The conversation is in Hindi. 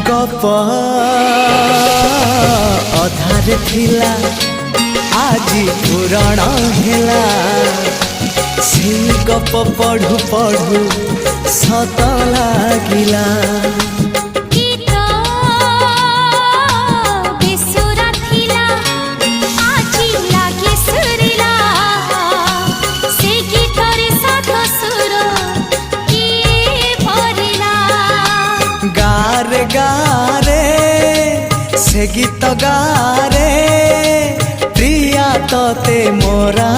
गप अधार थिला आजी पुराण हेला से गप पढ़ु पढ़ु सत लागिला गारे गारे से गीत गारे प्रिया तोते मोरा